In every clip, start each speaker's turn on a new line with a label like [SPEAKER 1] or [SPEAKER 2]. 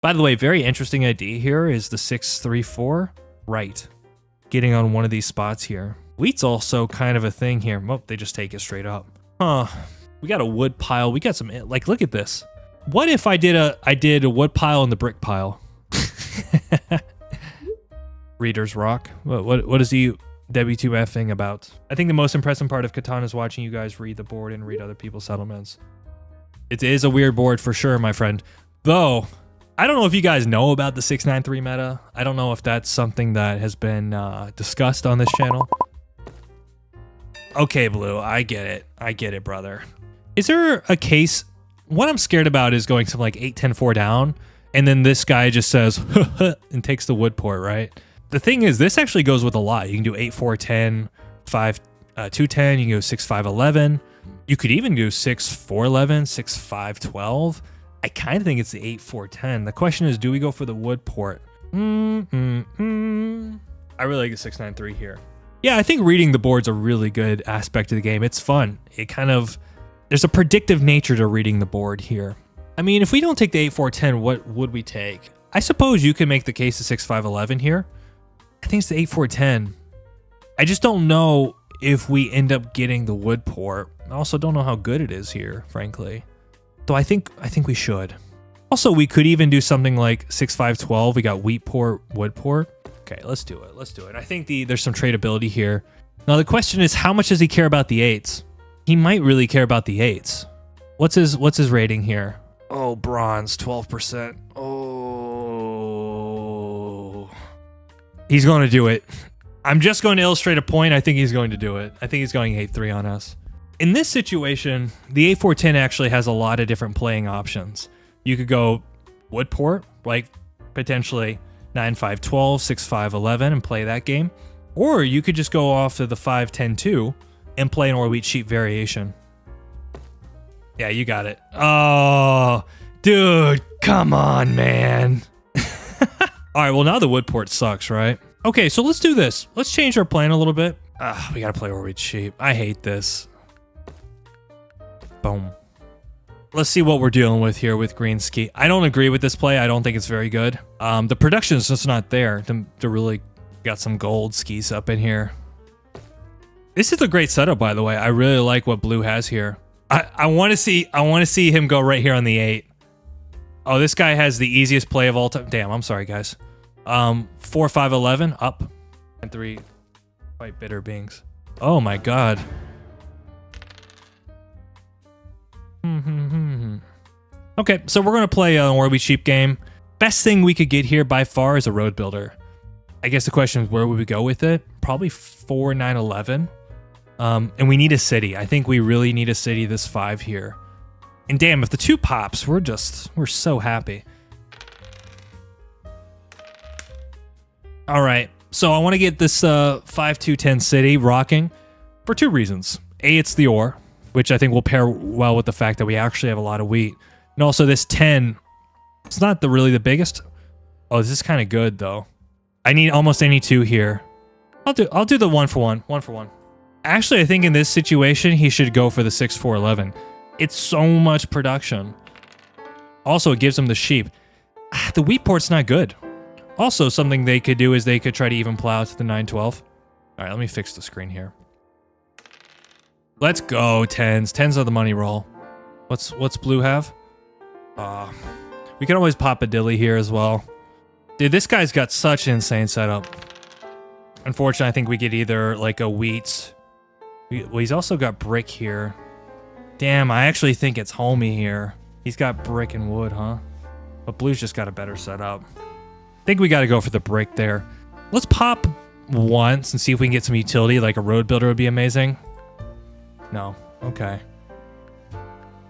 [SPEAKER 1] By the way, very interesting idea here is the 6-3-4 right. Getting on one of these spots here. Wheat's also kind of a thing here. Oh, they just take it straight up. Huh. We got a wood pile. We got some, like, look at this. What if I did a wood pile and the brick pile? Readers rock. What is the W2F-ing about? I think the most impressive part of Catan is watching you guys read the board and read other people's settlements. It is a weird board for sure, my friend. Though, I don't know if you guys know about the 693 meta. I don't know if that's something that has been discussed on this channel. Okay, Blue, I get it. I get it, brother. Is there a case? What I'm scared about is going something like 8-10-4 down, and then this guy just says, and takes the wood port, right? The thing is, this actually goes with a lot. You can do 8-4-10, 5-2-10, you can go 6-5-11. You could even do 6-4-11, 6-5-12. I kind of think it's the 8-4-10. The question is, do we go for the wood port? I really like the 6-9-3 here. Yeah, I think reading the board's a really good aspect of the game. It's fun. It kind of, there's a predictive nature to reading the board here. I mean, if we don't take the 8-4-10, what would we take? I suppose you can make the case of 6-5-11 here. I think it's the 8-4-10. I just don't know if we end up getting the wood port. I also don't know how good it is here, frankly. So I think we should. Also, we could even do something like 6-5-12. We got wheat port, wood port. Okay, let's do it. Let's do it. I think there's some tradability here. Now the question is, how much does he care about the 8s? He might really care about the 8s. What's his rating here? Oh, bronze, 12%. Oh. He's going to do it. I'm just going to illustrate a point. I think he's going to do it. I think he's going 8-3 on us. In this situation, the 8-4-10 actually has a lot of different playing options. You could go wood port, like potentially 9-5-12, 6-5-11 and play that game. Or you could just go off to the 5-10-2 and play an or wheat sheep variation. Yeah, you got it. Oh, dude, come on, man. All right, well, now the wood port sucks, right? Okay, so let's do this. Let's change our plan a little bit. We gotta play or wheat sheep. I hate this. Boom. Let's see what we're dealing with here with green ski. I don't agree with this play. I don't think it's very good. The production is just not there to really got some gold skis up in here. This is a great setup, by the way. I really like what Blue has here. I want to see him go right here on the 8. Oh, this guy has the easiest play of all time. Damn, I'm sorry, guys. 4-5-11 up and 3 quite bitter beings. Oh my god. Okay, so we're gonna play an or wheat sheep game. Best thing we could get here by far is a road builder. I guess the question is, where would we go with it? Probably 4-9-11. And we need a city. I think we really need a city this 5 here. And damn, if the 2 pops, we're so happy. All right, so I want to get this 5-2-10 city rocking for 2 reasons. A, it's the ore, which I think will pair well with the fact that we actually have a lot of wheat. And also this 10, it's not really the biggest. Oh, this is kind of good though. I need almost any 2 here. I'll do the 1-for-1. Actually, I think in this situation, he should go for the 6-4-11. It's so much production. Also, it gives him the sheep. The wheat port's not good. Also, something they could do is they could try to even plow to the 9-12. All right, let me fix the screen here. Let's go, 10s. 10s are the money roll. What's Blue have? We can always pop a dilly here as well. Dude, this guy's got such an insane setup. Unfortunately, I think we get either like a wheat. Well, he's also got brick here. Damn, I actually think it's homey here. He's got brick and wood, huh? But Blue's just got a better setup. I think we got to go for the brick there. Let's pop once and see if we can get some utility, like a road builder would be amazing. No. Okay.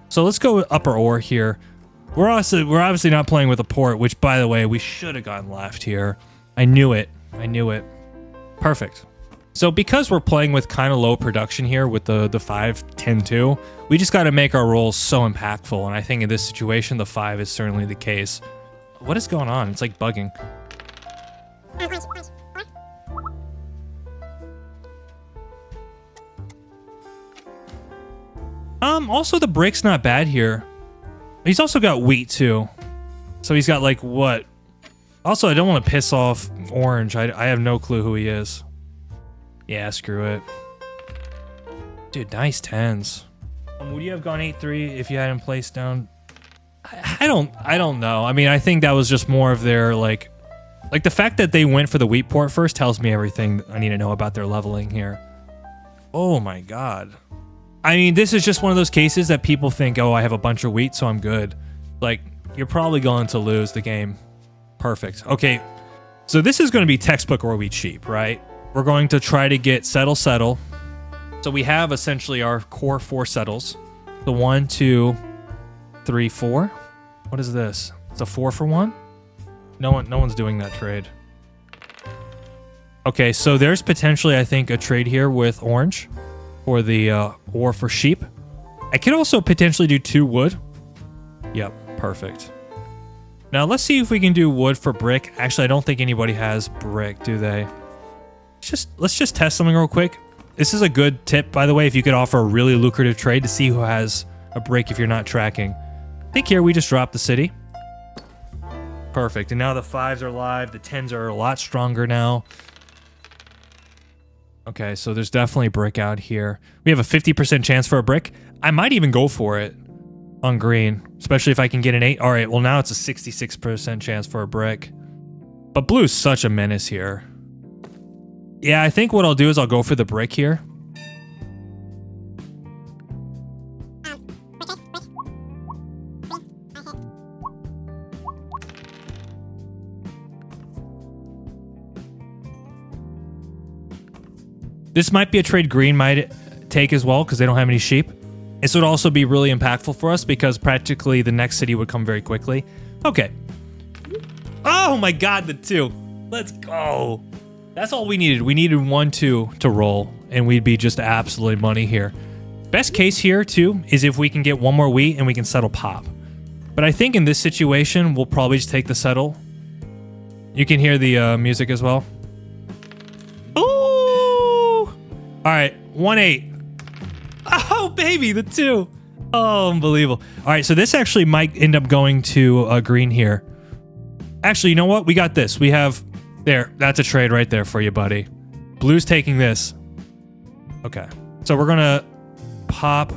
[SPEAKER 1] So let's go with upper ore here. We're obviously not playing with a port, which, by the way, we should have gone left here. I knew it. Perfect. So because we're playing with kind of low production here with the 5-10-2, we just got to make our rolls so impactful. And I think in this situation, the 5 is certainly the case. What is going on? It's like bugging. Also the brick's not bad here. He's also got wheat too. So he's got like what? Also, I don't want to piss off Orange. I have no clue who he is. Yeah, screw it. Dude, nice 10s. Would you have gone 8-3 if you hadn't placed down? I don't know. I mean, I think that was just more of their like the fact that they went for the wheat port first tells me everything I need to know about their leveling here. Oh my god. I mean, this is just one of those cases that people think, oh, I have a bunch of wheat, so I'm good. Like, you're probably going to lose the game. Perfect. Okay, so this is going to be textbook or wheat sheep, right? We're going to try to get settle. So we have essentially our core 4 settles. The 1, 2, 3, 4. What is this? It's a 4 for 1? No one's doing that trade. Okay, so there's potentially, I think, a trade here with Orange for the ore for sheep. I could also potentially do 2 wood. Yep, perfect. Now let's see if we can do wood for brick. Actually, I don't think anybody has brick, do they? Let's just test something real quick. This is a good tip, by the way, if you could offer a really lucrative trade to see who has a brick if you're not tracking. I think here we just drop the city. Perfect. And now the 5s are live. The 10s are a lot stronger now. Okay, so there's definitely brick out here. We have a 50% chance for a brick. I might even go for it on green, especially if I can get an 8. All right, well, now it's a 66% chance for a brick. But blue's such a menace here. Yeah, I think what I'll do is I'll go for the brick here. This might be a trade green might take as well because they don't have any sheep. This would also be really impactful for us because practically the next city would come very quickly. Okay. Oh my god, the 2. Let's go. That's all we needed. We needed 1, 2 to roll, and we'd be just absolutely money here. Best case here, too, is if we can get 1 more wheat and we can settle pop. But I think in this situation, we'll probably just take the settle. You can hear the music as well. Ooh! All right, 1-8. Oh, baby, the 2. Oh, unbelievable. All right, so this actually might end up going to green here. Actually, you know what? We got this. We have... There, that's a trade right there for you, buddy. Blue's taking this. Okay. So we're going to pop...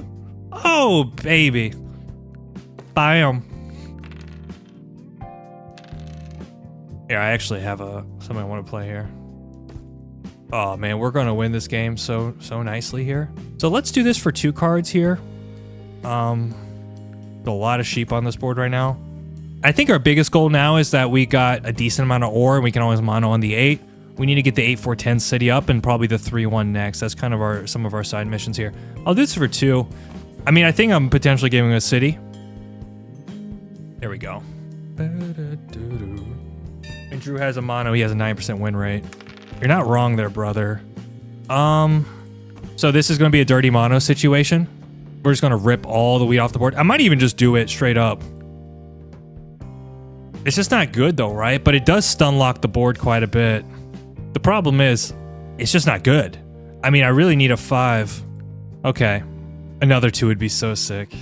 [SPEAKER 1] Oh, baby. Bam. Yeah, I actually have something I want to play here. Oh, man, we're going to win this game so nicely here. So let's do this for 2 cards here. A lot of sheep on this board right now. I think our biggest goal now is that we got a decent amount of ore and we can always mono on the 8. We need to get the 8-4-10 city up and probably the 3-1 next. That's kind of some of our side missions here. I'll do this for 2. I mean, I think I'm potentially giving a city. There we go. And Drew has a mono. He has a 9% win rate. You're not wrong there, brother. So this is going to be a dirty mono situation. We're just going to rip all the wheat off the board. I might even just do it straight up. It's just not good though, right? But it does stun lock the board quite a bit. The problem is, it's just not good. I mean, I really need a 5. Okay. Another 2 would be so sick.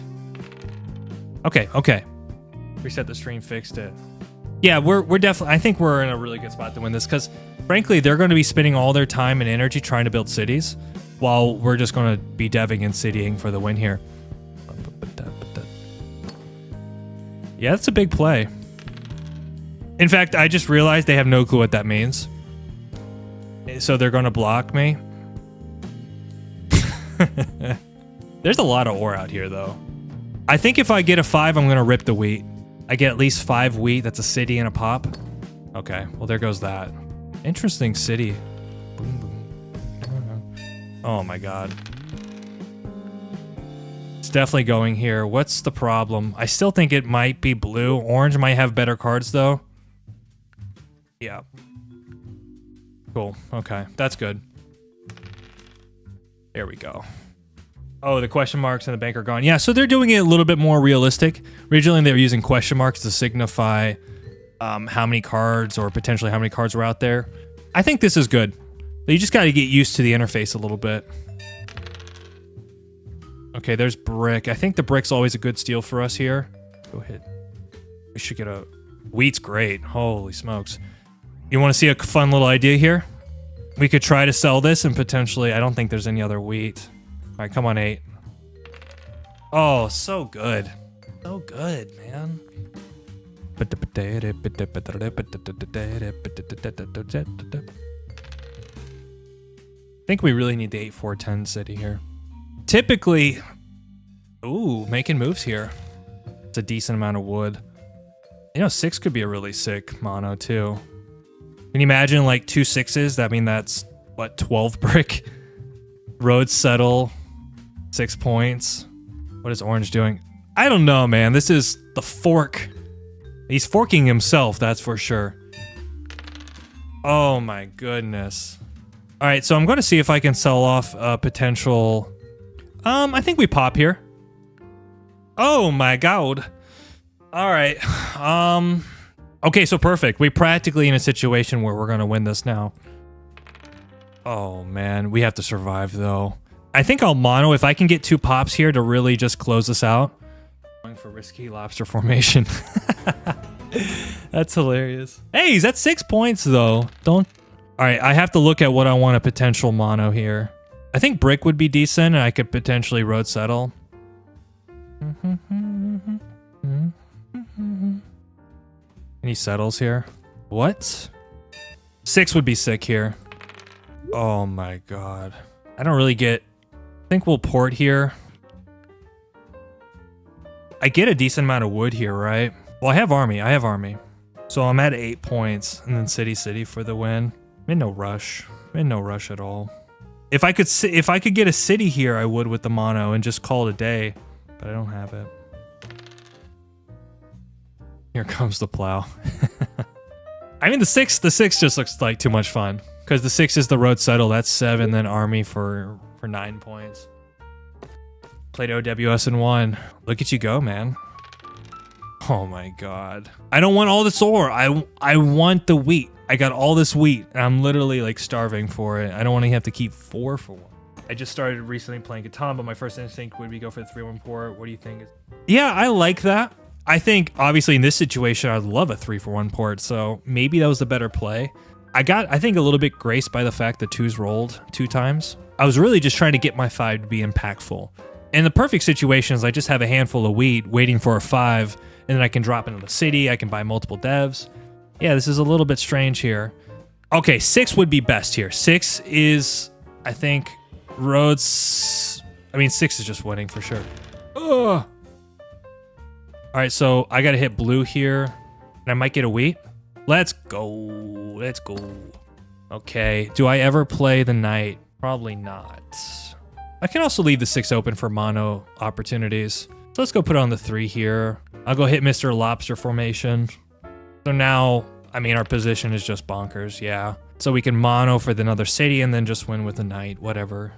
[SPEAKER 1] Okay. Reset the stream, fixed it. Yeah, we're definitely... I think we're in a really good spot to win this because, frankly, they're going to be spending all their time and energy trying to build cities while we're just going to be deving and citying for the win here. Yeah, that's a big play. In fact, I just realized they have no clue what that means. So they're going to block me. There's a lot of ore out here, though. I think if I get a 5, I'm going to rip the wheat. I get at least 5 wheat. That's a city and a pop. Okay, well, there goes that. Interesting city. Boom, boom. Oh, my God. It's definitely going here. What's the problem? I still think it might be blue. Orange might have better cards, though. Yeah. Cool. Okay. That's good. There we go. Oh, the question marks and the bank are gone. Yeah, so they're doing it a little bit more realistic. Originally, they were using question marks to signify how many cards or potentially how many cards were out there. I think this is good. You just got to get used to the interface a little bit. Okay, there's brick. I think the brick's always a good steal for us here. Go ahead. We should get a... Wheat's great. Holy smokes. You want to see a fun little idea here? We could try to sell this and potentially... I don't think there's any other wheat. All right, come on, 8. Oh, so good. So good, man. I think we really need the 8-4-10 city here. Typically... Ooh, making moves here. It's a decent amount of wood. You know, 6 could be a really sick mono, too. Can you imagine, like, 2 6s? That mean that's, what, 12 brick? Roads settle. 6 points. What is orange doing? I don't know, man. This is the fork. He's forking himself, that's for sure. Oh, my goodness. All right, so I'm going to see if I can sell off a potential... I think we pop here. Oh, my God. All right. Okay, so perfect. We're practically in a situation where we're going to win this now. Oh, man. We have to survive, though. I think I'll mono if I can get 2 pops here to really just close this out. Going for risky lobster formation. That's hilarious. Hey, he's at 6 points, though. Don't... All right, I have to look at what I want a potential mono here. I think brick would be decent, and I could potentially road settle. Any settles here? What? 6 would be sick here. Oh my god. I don't really get... I think we'll port here. I get a decent amount of wood here, right? Well, I have army. So I'm at 8 points, and then city for the win. I'm in no rush. At all. If I could get a city here, I would with the mono and just call it a day. But I don't have it. Here comes the plow. I mean, the six just looks like too much fun. Because the 6 is the road settle. That's 7, then army for 9 points. Played OWS in 1. Look at you go, man. Oh my god. I don't want all this ore. I want the wheat. I got all this wheat, and I'm literally like starving for it. I don't want to have to keep 4 for 1. I just started recently playing Catan, but my first instinct would be go for the 3-1 port. What do you think? Yeah, I like that. I think, obviously, in this situation, I'd love a 3-for-1 port, so maybe that was the better play. I think, a little bit graced by the fact that 2s rolled 2 times. I was really just trying to get my 5 to be impactful. And the perfect situation is I just have a handful of wheat waiting for a 5, and then I can drop into the city, I can buy multiple devs. Yeah, this is a little bit strange here. Okay, 6 would be best here. 6 is, I think, roads... I mean, 6 is just winning for sure. Ugh. All right, so I got to hit blue here, and I might get a wheat. Let's go. Let's go. Okay, do I ever play the knight? Probably not. I can also leave the 6 open for mono opportunities. So let's go put on the 3 here. I'll go hit Mr. Lobster formation. So now, I mean, our position is just bonkers, yeah. So we can mono for another city and then just win with the knight, whatever.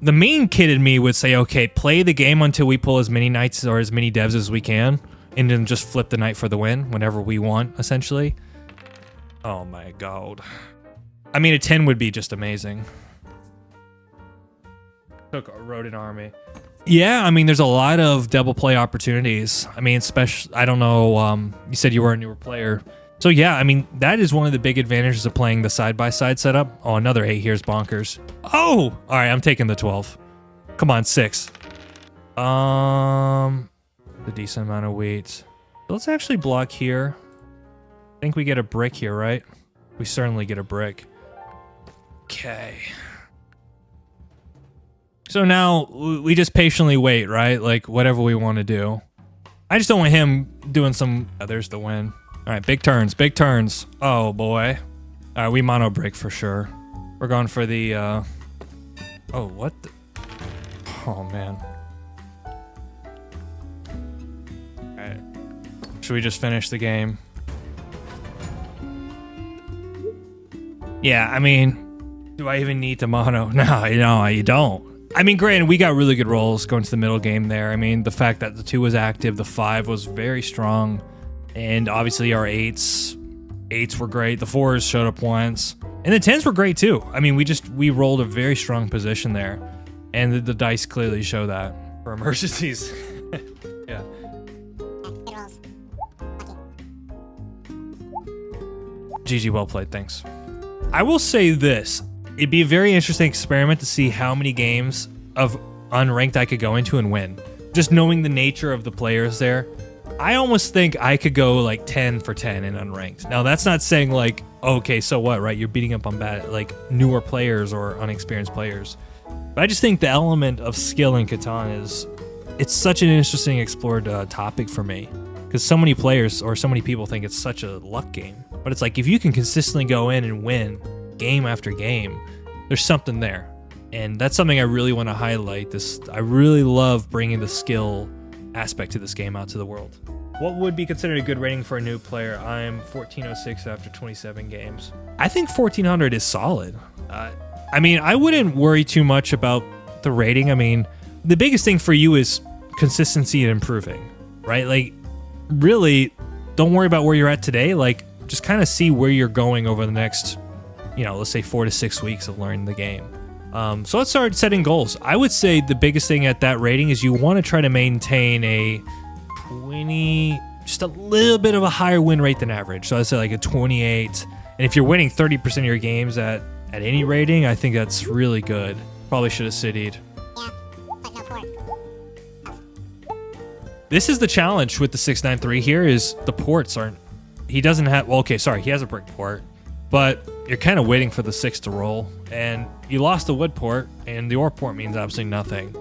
[SPEAKER 1] The mean kid in me would say, okay, play the game until we pull as many knights or as many devs as we can, and then just flip the knight for the win whenever we want, essentially. Oh my god. I mean, a 10 would be just amazing. Took a rodent army. Yeah, I mean, there's a lot of double play opportunities. I mean, especially, I don't know, you said you were a newer player. So yeah, I mean, that is one of the big advantages of playing the side-by-side setup. Oh, another 8 here's bonkers. Oh! Alright, I'm taking the 12. Come on, 6. A decent amount of wheat. Let's actually block here. I think we get a brick here, right? We certainly get a brick. Okay. So now, we just patiently wait, right? Like, whatever we want to do. I just don't want him doing some... Oh, there's the win. Alright, big turns, big turns. Oh, boy. Alright, we mono break for sure. We're going for the, Oh, what the... Oh, man. Alright. Should we just finish the game? Yeah, I mean... Do I even need to mono? No, you don't. I mean, granted, we got really good rolls going to the middle game there. I mean, the fact that the 2 was active, the 5 was very strong. And obviously our 8s were great. The 4s showed up once. And the 10s were great too. I mean, we rolled a very strong position there. And the dice clearly show that for emergencies. Yeah. GG, well played, thanks. I will say this. It'd be a very interesting experiment to see how many games of unranked I could go into and win. Just knowing the nature of the players there, I almost think I could go like 10 for 10 in unranked. Now that's not saying like, okay, so what, right? You're beating up on bad, like newer players or unexperienced players. But I just think the element of skill in Catan it's such an interesting explored topic for me. Because so many players or so many people think it's such a luck game. But it's like, if you can consistently go in and win game after game, there's something there. And that's something I really want to highlight. I really love bringing the skill aspect to this game out to the world. What would be considered a good rating for a new player? I'm 1406 after 27 games. I think 1400 is solid. I mean, I wouldn't worry too much about the rating. I mean, the biggest thing for you is consistency and improving, right? Like, really, don't worry about where you're at today. Like, just kind of see where you're going over the next, let's say 4 to 6 weeks of learning the game. So let's start setting goals. I would say the biggest thing at that rating is you want to try to maintain a 20, just a little bit of a higher win rate than average. So I'd say like a 28. And if you're winning 30% of your games at any rating, I think that's really good. Probably should have city'd.
[SPEAKER 2] Yeah, but no port.
[SPEAKER 1] This is the challenge with the 693 here is the ports aren't, he doesn't have, well, okay, sorry, he has a brick port, but you're kind of waiting for the 6 to roll, and you lost the wood port, and the ore port means absolutely nothing.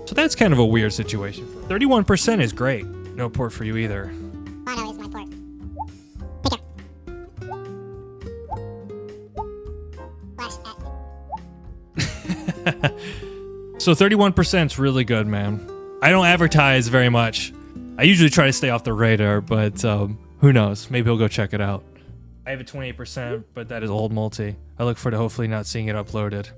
[SPEAKER 1] So that's kind of a weird situation. 31% is great. No port for you either.
[SPEAKER 2] Oh no, it's my port. Pick up.
[SPEAKER 1] So 31% is really good, man. I don't advertise very much. I usually try to stay off the radar, but who knows? Maybe I'll go check it out. I have a 28%, but that is old multi. I look forward to hopefully not seeing it uploaded.